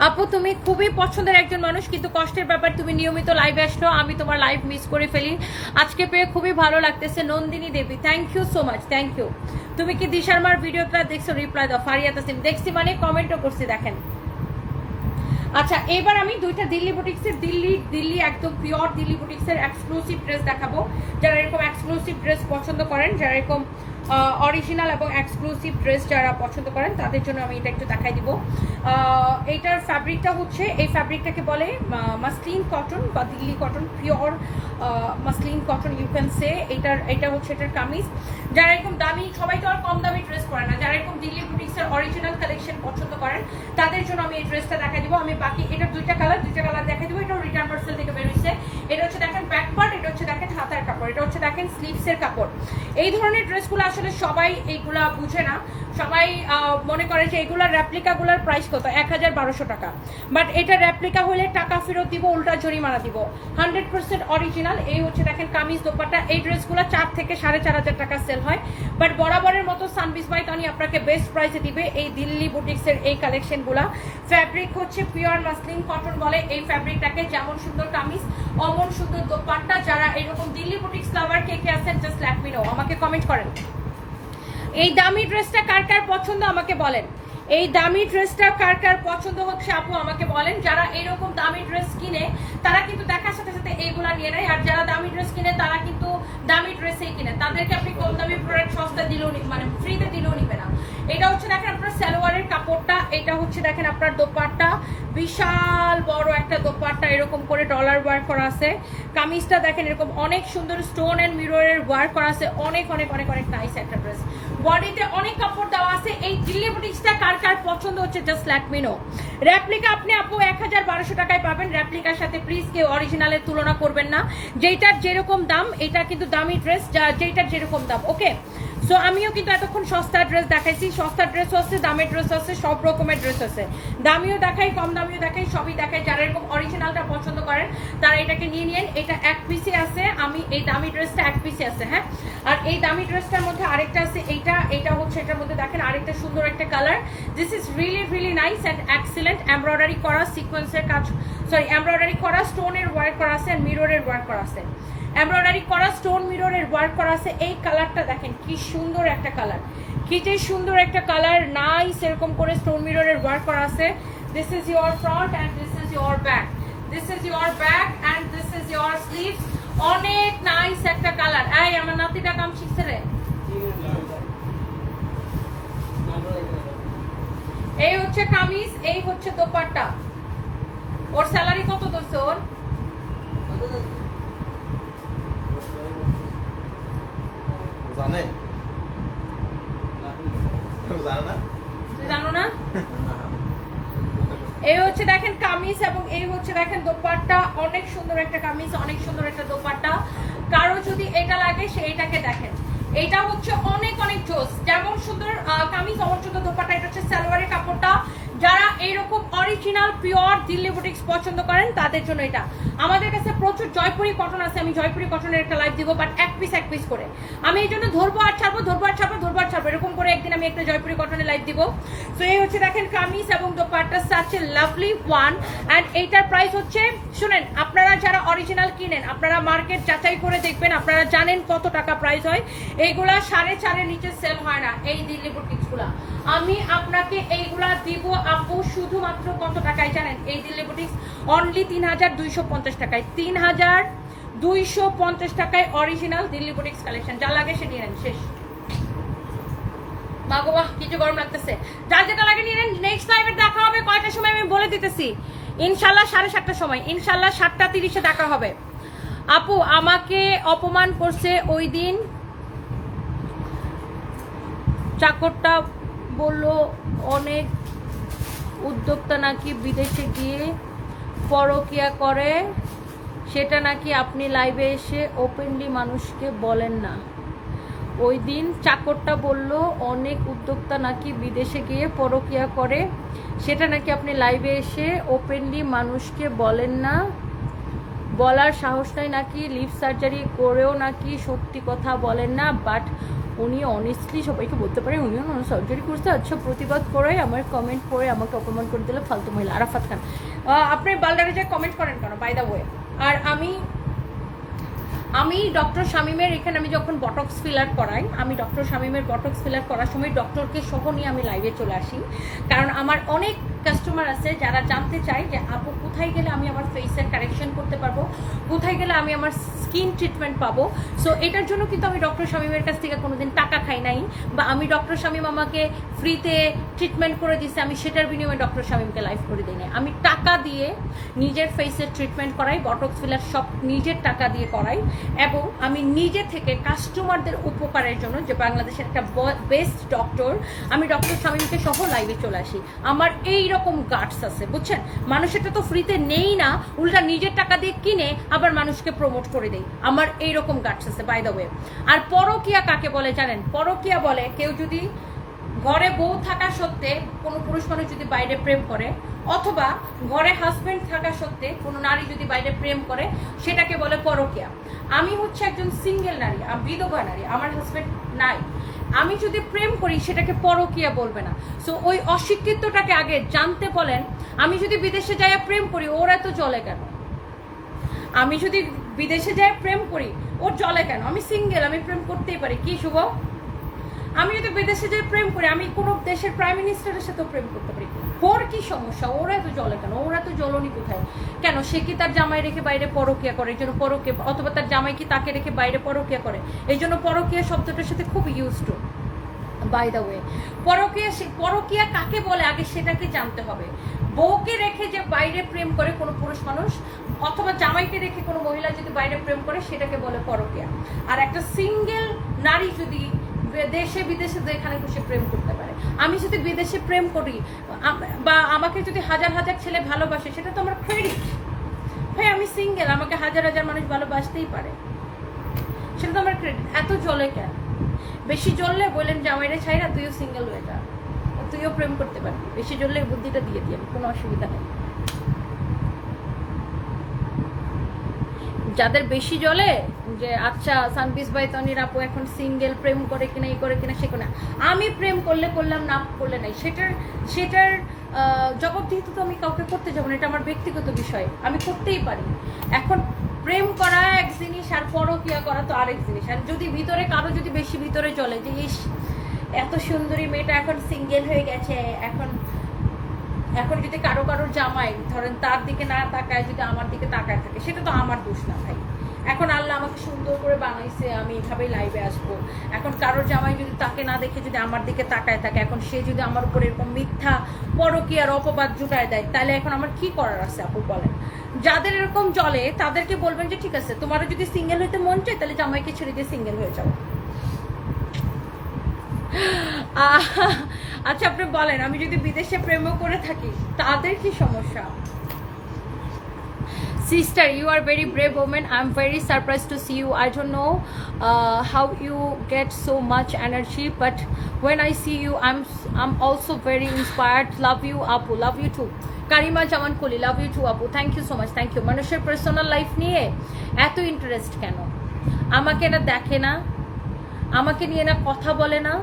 আপু তুমি খুবই পছন্দের একজন মানুষ, কিন্তু কষ্টের ব্যাপার তুমি নিয়মিত লাইভে আসলো, আমি তোমার লাইভ মিস করে ফেলি। আজকে পেয়ে খুবই ভালো লাগতেছে। Nandini Debi, thank you so much, thank you. তুমি কি দিশারমার ভিডিওটা দেখছো? রিপ্লাই দাও। ফারিয়া তাসিম, দেখছি মানে কমেন্টও করছি দেখেন। আচ্ছা এবার আমি দুইটা দিল্লি বুটিক্সের দিল্লি একদম পিওর দিল্লি বুটিক্সের এক্সক্লুসিভ ড্রেস দেখাবো। যারা এরকম এক্সক্লুসিভ ড্রেস পছন্দ করেন, যারা এরকম অরিজিনাল এবং এক্সক্লুসিভ ড্রেস যারা পছন্দ করেন তাদের জন্য আমি এটা একটু দেখাই দিব। এইটার ফ্যাব্রিকটা হচ্ছে, এই ফ্যাব্রিকটাকে বলে মাসলিন কটন বা Delhi cotton, pure muslin cotton you can say. এটা হচ্ছে এটার কামিজ। যারা এরকম দামি, সবাই তো আর কম দামি ড্রেস পরে না, যারা এরকম দিল্লি বুটিক্সের অরিজিনাল কালেকশন পছন্দ করেন তাদের জন্য আমি এই ড্রেসটা দেখাই দিব। আমি বাকি এটার দুইটা কালার দেখাই দিব। এটা রিটার্ন পার্সেল থেকে বেরোচ্ছে। এটা হচ্ছে দেখেন ব্যাক পার্ট, এটা হচ্ছে দেখেন হাতার কাপড়, এটা হচ্ছে দেখেন স্লিভসের কাপড়। এই ধরনের ড্রেসগুলো আসলে সবাই এইগুলা বুঝে না, সবাই মনে করে যে এইগুলার রেপ্লিকাগুলোর প্রাইস কত 1000-1200 টাকা, বাট এটা রেপ্লিকা হলে টাকা ফেরত দিব, উল্টা জরিমানা দিব। 100% অরিজিনাল। এই হচ্ছে দেখেন কামিজ দোপাট্টা। এই ড্রেসগুলো 4 থেকে 4500 টাকা সেল হয়, বাট বরাবরের মতো সানবিস বাই তানি আপনাকে বেস্ট প্রাইসে দিবে এই দিল্লি বুটিক্সের এই কালেকশনগুলা। ফ্যাব্রিক হচ্ছে পিওর মাসলিন কটন বলে এই ফ্যাব্রিকটাকে। যেমন সুন্দর কামিজ অমন সুন্দর দোপাট্টা। যারা এরকম দিল্লি বুটিক্স লাভার কে আছেন জাস্ট লেট মি নো, আমাকে কমেন্ট করেন। এই দামি ড্রেসটা কার কার পছন্দ আমাকে বলেন। এই দামি ড্রেসটা কার কার পছন্দ হচ্ছে আপু আমাকে বলেন। যারা এরকম দামি ড্রেস কিনে তারা কিন্তু দেখার সাথে সাথে এইগুলা নিয়ে নেয়, আর যারা দামি ড্রেস কিনে তারা কিন্তু দামি ড্রেসেই কিনে। তাদেরকে আপনি কম দামি প্রোডাক্ট সস্তা দিলেও মানে ফ্রিতে দিলেও নিবে না। এটা হচ্ছে দেখেন আপনার সালোয়ারের কাপড়টা, এটা হচ্ছে দেখেন আপনার দোপাট্টা, বিশাল বড় একটা দোপাট্টা, এরকম করে ডলার ওয়ার্ক করা আছে। কামিজটা দেখেন এরকম অনেক সুন্দর স্টোন এন্ড মিররের ওয়ার্ক করা আছে। অনেক অনেক অনেক অনেক নাইস একটা ড্রেস। বডিতে অনেক কাপড় দেওয়া আছে। এই দিল্লি বুটিক্সটা কার কার পছন্দ হচ্ছে just let me no. Replica আপনি আপু 1000-1200 টাকায় পাবেন। রেপ্লিকার সাথে প্লিজ কেউ অরিজিনালের তুলনা করবেন না। যেটার যেরকম দাম, এটা কিন্তু দামি ড্রেস, যেটার যেরকম দাম। ওকে, সো আমিও কিন্তু এতক্ষণ সস্তা ড্রেস দেখাইছি। সস্তা ড্রেসও আছে, দামের ড্রেস আছে, সব রকমের ড্রেস আছে। দামিও দেখাই, কম দামিও দেখাই, সবই দেখাই। যারা এরকম অরিজিনালটা পছন্দ করেন তারা এটাকে নিয়ে নিন। এটা এক পিসে আছে, আমি এই দামি ড্রেসটা এক পিসে আছে। হ্যাঁ, আর এই দামি ড্রেসটার মধ্যে আরেকটা আছে, এটা হচ্ছে এটার মধ্যে দেখেন আরেকটা সুন্দর একটা colour. This is really nice and excellent. Embroidery করা সিকোয়েন্সের কাজ, সরি এমব্রয়ডারি করা স্টোনের ওয়ার্ক করা আছে, মিররের ওয়ার্ক করা আছে। এমব্রয়ডারি করা স্টোন মিররের ওয়ার্ক করা আছে। এই কালারটা দেখেন কি সুন্দর একটা কালার, কি যে সুন্দর একটা কালার, নাইস এরকম করে স্টোন মিররের ওয়ার্ক করা আছে। This is your front and this is your back, this is your back and this is your sleeves. অনেক নাইস একটা কালার। এই আমার নাতিটা কাম শিখছে রে। এই হচ্ছে কামিজ, এই হচ্ছে দোপাট্টা। ওর স্যালারি কত দোস্ত? ওর জানে জানো না? তুই জানো না? এই হচ্ছে দেখেন কামিজ এবং এই হচ্ছে দেখেন দোপাট্টা। অনেক সুন্দর একটা কামিজ, অনেক সুন্দর একটা দোপাট্টা। কারো যদি এটা লাগে সে এটাকে দেখেন, এটা হচ্ছে অনেক অনেক জোস। যেমন সুন্দর কামিজ অমন সুন্দর দোপাট্টা। এটা হচ্ছে সালোয়ারের কাপড়টা। যারা এইরকম অরিজিনাল পিওর দিল্লি বুটিক্স পছন্দ করেন তাদের জন্য এটা। আমাদের কাছে প্রচুর জয়পুরি কটন আছে, আমি জয়পুরি কটনের একটা লাইভ দিব, বাট এক পিস করে। আমি এই জন্য ধরবো আর ছাড়বো, ধরবো আর ছাড়বো, ধরবো আর ছাড়বো, এরকম করে একদিন আমি একটা জয়পুরি কটনের লাইভ দিব। তো এই হচ্ছে দেখেন কামিজ এবং dupatta, such a lovely one. And এইটার প্রাইস হচ্ছে, শুনেন, আপনারা যারা অরিজিনাল কিনেন আপনারা মার্কেট যাচাই করে দেখবেন, আপনারা জানেন কত টাকা প্রাইস হয়। এইগুলা 4.5 নিচে সেল হয় না এই দিল্লি বুটিক্স গুলা। আমি আপনাকে এইগুলা দিব আপু শুধুমাত্র কত টাকায় জানেন? এই দিল্লি বুটিক্স অনলি 3250 টাকায়। 3250 টাকায় অরিজিনাল দিল্লি বুটিক্স কালেকশন। যা লাগে সে নিয়ে নেন, শেষ। বাবা কিছু গরম লাগতেছে, যার যেটা লাগে নিয়ে নেন। নেক্সট লাইভে দেখা হবে কয়টার সময় আমি বলে দিতেছি, ইনশাল্লাহ 7:30টার সময়, ইনশাল্লাহ 7:30-এ দেখা হবে। আপু আমাকে অপমান করছে ওই দিন, চাকরটা বলল অনেক উদ্যোক্তা নাকি বিদেশে গিয়ে পরকিয়া করে, সেটা নাকি আপনি লাইভে এসে ওপেনলি মানুষকে বলেন না। ওই দিন চাকরটা বলল অনেক উদ্যোক্তা নাকি বিদেশে গিয়ে পরকিয়া করে, সেটা নাকি আপনি লাইভে এসে ওপেনলি মানুষকে বলেন না। বলার সাহস নাই নাকি, লিপ সার্জারি করেও নাকি সত্যি কথা বলেন না। বাট উনি অনেস্টলি সবাইকে বলতে পারে উনিও সার্জারি করতে। আচ্ছা, প্রতিবাদ করে আমার কমেন্ট করে আমাকে অপমান করে দিলে ফালতু মহিলা। আরাফাত খান, আপনি বালডারে যে কমেন্ট করেন কেন বাই দ্য ওয়ে? আর আমি ডক্টর শামীমের এখানে আমি যখন বটক্স ফিলার করাই, আমি ডক্টর শামীমের বটক্স ফিলার করার সময় ডক্টরকে সহ নিয়ে আমি লাইভে চলে আসি। কারণ আমার অনেক কাস্টমার আছে যারা জানতে চায় যে আপু কোথায় গেলে আমি আমার ফেসের কারেকশন করতে পারবো, কোথায় গেলে আমি আমার স্কিন ট্রিটমেন্ট পাবো। সো এটার জন্য কিন্তু আমি ডক্টর শামীমের কাছ থেকে কোনোদিন টাকা খাই নাই, বা আমি ডক্টর শামীম আমাকে ফ্রিতে ট্রিটমেন্ট করে দিচ্ছে আমি সেটার বিনিময়ে ডক্টর শামীমকে লাইভ করে দিই না। আমি টাকা দিয়ে নিজের ফেসের ট্রিটমেন্ট করাই, বটক্স ফিলার সব নিজের টাকা দিয়ে করাই, এবং আমি নিজে থেকে কাস্টমারদের উপকারের জন্য, যে বাংলাদেশের একটা বেস্ট ডক্টর, আমি ডক্টর শামীমকে সহ লাইভে চলে আসি। আমার এই রকম গার্ডস আছে, বুঝছেন? মানুষেরটা তো ফ্রিতে নেই না, উল্টা নিজের টাকা দিয়ে কিনে আবার মানুষকে প্রমোট করে দেই। আমার এই রকম গার্ডস আছে বাই দ্য ওয়ে। আর পরকিয়া কাকে বলে জানেন? পরকিয়া বলে কেউ যদি ঘরে বউ থাকা সত্ত্বে কোনো পুরুষ মানুষ যদি বাইরে প্রেম করে, অথবা ঘরে হাজবেন্ড থাকা সত্ত্বে কোনো নারী যদি বাইরে প্রেম করে, সেটাকে বলে পরকিয়া। আমি হচ্ছে একজন সিঙ্গেল নারী, বিধবা নারী, আমার হাজবেন্ড নাই, আমি যদি প্রেম করি সেটাকে পরকিয়া বলবে না। সো ওই অস্বীকৃতটাকে আগে জানতে বলেন। আমি যদি বিদেশে যাই প্রেম করি, ওর এত জলে কেন? আমি যদি বিদেশে যাই প্রেম করি, ওর জলে কেন? আমি সিঙ্গেল, আমি প্রেম করতেই পারি। কি শুভ? আমি যদি বিদেশে যাই প্রেম করি, আমি কোনো দেশের প্রাইম মিনিস্টারের সাথেও প্রেম করতে পারি। ওর কি সমস্যা? ওরা এত জলে কেন? ওরা তো জ্বলনি কোথায়? কেন সে কি তার জামাই রেখে বাইরে পরকিয়া করে এই জন্য পরকিয়া, অথবা তার জামাই কি তাকে রেখে বাইরে পরকিয়া করে এই জন্য পরকিয়া শব্দটার সাথে খুব use to. By the way, পরকিয়া কাকে বলে আগে সেটাকে জানতে হবে। বউকে রেখে যে বাইরে প্রেম করে কোনো পুরুষ মানুষ, অথবা জামাইকে রেখে কোনো মহিলা যদি বাইরে প্রেম করে, সেটাকে বলে পরকিয়া। আর একটা সিঙ্গেল নারী যদি দেশে বিদেশে যেখানে খুশি প্রেম করতে পারে, আমি যদি বিদেশে প্রেম করি বা আমাকে যদি হাজার হাজার ছেলে ভালোবাসে, সেটা তো আমার ক্রেডিট। ভাই আমি সিঙ্গেল, আমাকে হাজার হাজার মানুষ ভালোবাসতেই পারে, সেটা তো আমার ক্রেডিট। এত জলে কেন? বেশি জ্বললে বললেন জামাইরে ছাইরা তুইও সিঙ্গেল হয়ে যা, তুইও প্রেম করতে পারবি। বেশি জ্বললে বুদ্ধিটা দিয়ে দিই, কোনো অসুবিধা নেই। যাদের বেশি জ্বলে যে আচ্ছা সানপিস বাই তনির আপু এখন সিঙ্গেল, প্রেম করে কিনা এই করে কিনা সে কিনা, আমি প্রেম করলে করলাম, না করলে নাই, সেটার জবাবদিহিতা তো আমি কাউকে করতে যাবো না। এটা আমার ব্যক্তিগত বিষয়, আমি করতেই পারি। এখন প্রেম করা এক জিনিস আর পরকিয়া করা তো আরেক জিনিস। আর যদি ভিতরে কারো যদি বেশি ভিতরে চলে যে ইস এত সুন্দরী মেয়েটা এখন সিঙ্গেল হয়ে গেছে, এখন এখন যদি কারো কারোর জামাই ধরেন তার দিকে না তাকায়, যদি আমার দিকে তাকায় থাকে, সেটা তো আমার দোষ না ভাই। এখন আল্লাহ আমাকে সুন্দর করে বানাইছে, আমি এভাবেই লাইভে আসবো। এখন কারোর জামাই যদি তাকে না দেখে যদি আমার দিকে তাকায় থাকে, এখন সে যদি আমার উপরে এরকম মিথ্যা পরকীয়ার অপবাদ জুটায় দেয়, তাহলে এখন আমার কি করার আছে আপু বলেন? যাদের এরকম চলে তাদেরকে বলবেন যে ঠিক আছে, তোমারও যদি সিঙ্গেল হইতে মন চায় তাহলে জামাইকে ছেড়ে দিয়ে সিঙ্গেল হয়ে যাও। আচ্ছা আপনি বলেন, আমি যদি বিদেশে প্রেমও করে থাকি তাদের কি সমস্যা? Sister, you are very brave woman. I'm very surprised to see you. I don't know how you get so much energy, but when I see you, I'm also very inspired. Love you, Apu. Love you too. Karima Jaman Koli, love you too, Apu. Thank you so much. Thank you. মানুষের পার্সোনাল লাইফ নিয়ে এত ইন্টারেস্ট কেন? আমাকে না দেখে না, আমাকে নিয়ে না কথা বলে না,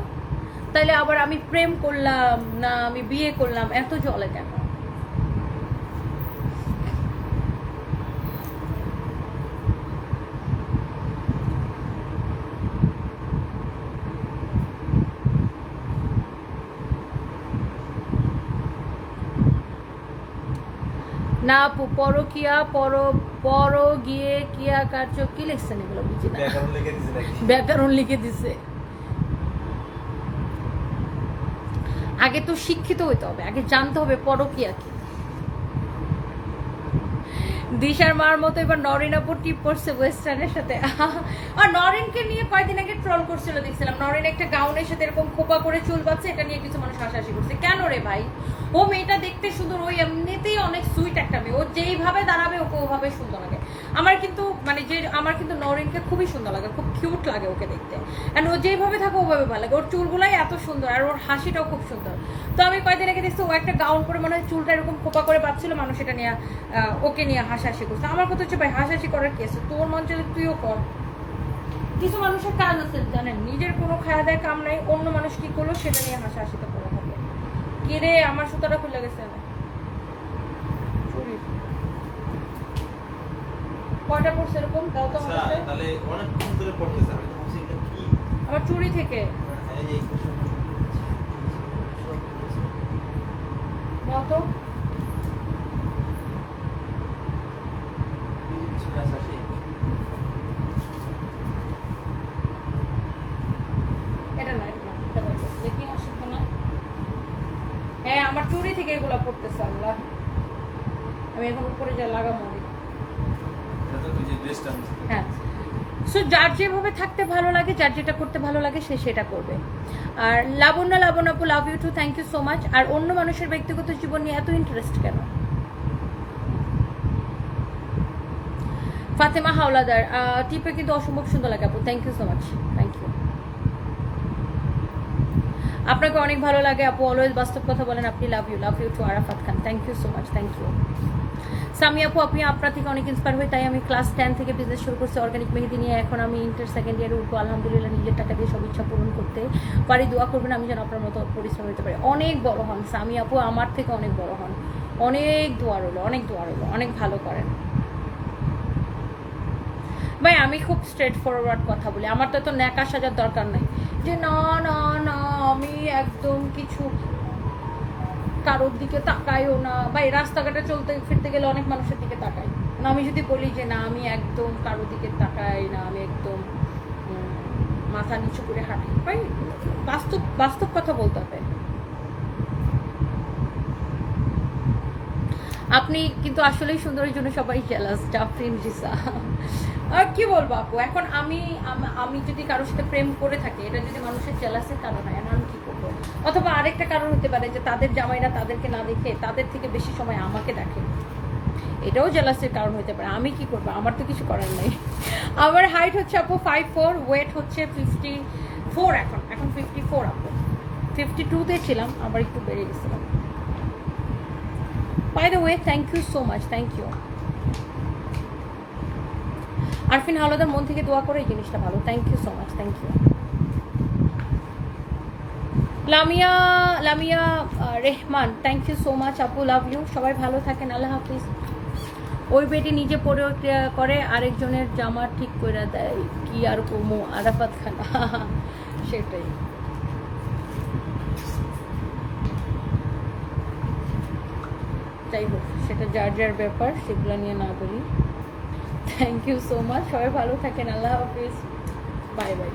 তাইলে আবার আমি প্রেম করলাম না আমি বিয়ে করলাম এত জলে কেন? না আপু, পরকিয়া পর গিয়ে কিয়া কার্য কি লিখছেন এগুলো বুঝি না। ব্যাকরণ লিখে দিছে। আগে তো শিক্ষিত হইতে হবে, আগে জানতে হবে পরকিয়া কি। দিশার মার মতো এবার নরিন আপু টিপ পড়ছে ওয়েস্টার্নের সাথে। আর নরিনকে নিয়ে কয়েকদিন আগে ট্রল করছিল দেখছিলাম, নরিন একটা গাউনের সাথে এরকম খোপা করে চুল বাচ্ছে, এটা নিয়ে কিছু মানুষ হাসাহাসি করছে। কেন রে ভাই? ও মেয়েটা দেখতে সুন্দর, ওই এমনিতেই অনেক সুইট একটা মেয়ে, ও যেইভাবে দাঁড়াবে ওকে ওভাবে সুন্দর লাগে। আমার কিন্তু নরিনকে খুবই সুন্দর লাগে, খুব কিউট লাগে ওকে দেখতে। এন্ড ও যেইভাবে থাকে ওভাবে ভালো লাগে, ওর চুলগুলাই এত সুন্দর আর ওর হাসিটাও খুব সুন্দর। তো আমি কয়েকদিন আগে দেখছি ও একটা গাউন পরে মনে হয় চুলটা এরকম খোপা করে বাচ্ছিল, মানুষ এটা নিয়ে ওকে নিয়ে হাসাহাসি করছে। আমার কথা হচ্ছে ভাই, হাসাহাসি করার কি আছে? তোর মন চাইলে তুইও কর। কিছু মানুষের কাজ আছে জানেন, নিজের কোনো খাওয়া দায় কাম নাই, অন্য মানুষ কি করলো সেটা নিয়ে হাসাহাসিতে পড়ে থাকে। কে রে আমার সুতাটা খুলে গেছে? কয়টা পড়ছে এরকম তাও তো আমার কাছে? তাহলে অনেকক্ষণ ধরে পড়তেছে, আমি ভাবছি এটা কি আমার চুরি থেকে এই মতো এটা না, এটা দেখি অসুবিধা না। হ্যাঁ আমার চুরি থেকে এগুলো পড়তেছে। আল্লাহ, আমি এখন উপরে যা লাগাবো। হ্যাঁ, সো যার যেভাবে থাকতে ভালো লাগে, যার যেটা করতে ভালো লাগে সে সেটা করবে। আর লাবণ্য আপু, love you too, thank you so much. আর অন্য মানুষের ব্যক্তিগত জীবন নিয়ে এত ইন্টারেস্ট কেন? ফাতেমা হাওলাদার, টিপে কিন্তু অসম্ভব সুন্দর লাগে আপু, thank you so much, thank you. আপনাকে অনেক ভালো লাগে আপু, অলওয়েজ বাস্তব কথা বলেন আপনি, love you too Arafat Khan, thank you so much, thank you. Sami আপু, আপনি আপনার থেকে অনেক ইন্সপায়ার হই, তাই আমি ক্লাস 10 থেকে বিজনেস শুরু করছি অর্গানিক মেহেদি নিয়ে। এখন আমি ইন্টার সেকেন্ড ইয়ারে উঠবো আলহামদুলিল্লাহ, নিজের টাকা দিয়ে সব ইচ্ছা পূরণ করতে পারি। দোয়া করবেন আমি যেন আপনার মতো পরিশ্রম হতে পারি। অনেক বড় হন সামি আপু, আমার থেকে অনেক বড় হন। অনেক দোয়া রইলো, অনেক ভালো করেন ভাই। আমি খুব স্ট্রেট ফরওয়ার্ড কথা বলি, আমার তো এত ন্যাকা সাজার দরকার নাই যে না না না আমি একদম কিছু কারোর দিকে তাকাইও না ভাই। রাস্তাঘাটে চলতে ফিরতে গেলে অনেক মানুষের দিকে তাকাই না, আমি যদি বলি যে না আমি একদম কারোর দিকে তাকাই না, আমি একদম মাথা নিচু করে হাঁটি ভাই, বাস্তব কথা বলতে হবে। আপনি কিন্তু আসলেই সুন্দরের জন্য সবাই জেলাস, জাফরিন রিসা। আর কি বলবো আপু, এখন আমি যদি কারোর সাথে প্রেম করে থাকি, এটা যদি মানুষের জেলাসের কারণ হয়, আমি কি করবো? অথবা আরেকটা কারণ হতে পারে যে তাদের জামাইরা তাদেরকে না দেখে তাদের থেকে বেশি সময় আমাকে দেখে, এটাও জেলাসের কারণ হতে পারে। আমি কি করবো? আমার তো কিছু করার নেই। আমার হাইট হচ্ছে আপু 5'4", ওয়েট হচ্ছে 54, এখন 54 আপু। 52-তে ছিলাম, আবার একটু বেড়ে গেছিলাম। By the way, thank you so much, thank you. Arfin Howlader, মন থেকে দোয়া করে এই জিনিসটা ভালো, thank you so much, thank you. Lamia Rehman, thank you so much আপু, লাভ ইউ। সবাই ভালো থাকেন, আল্লাহ হাফিজ। ওই বেটি নিজে পরিক্রিয়া করে আরেকজনের জামা ঠিক করে দেয়, কি আর কমু? আরাফাত খান, সেটাই। যাই হোক সেটা যার যার ব্যাপার, সেগুলো নিয়ে না বলি। থ্যাংক ইউ সো মাচ, সবাই ভালো থাকেন, আল্লাহ হাফিজ, বাই বাই।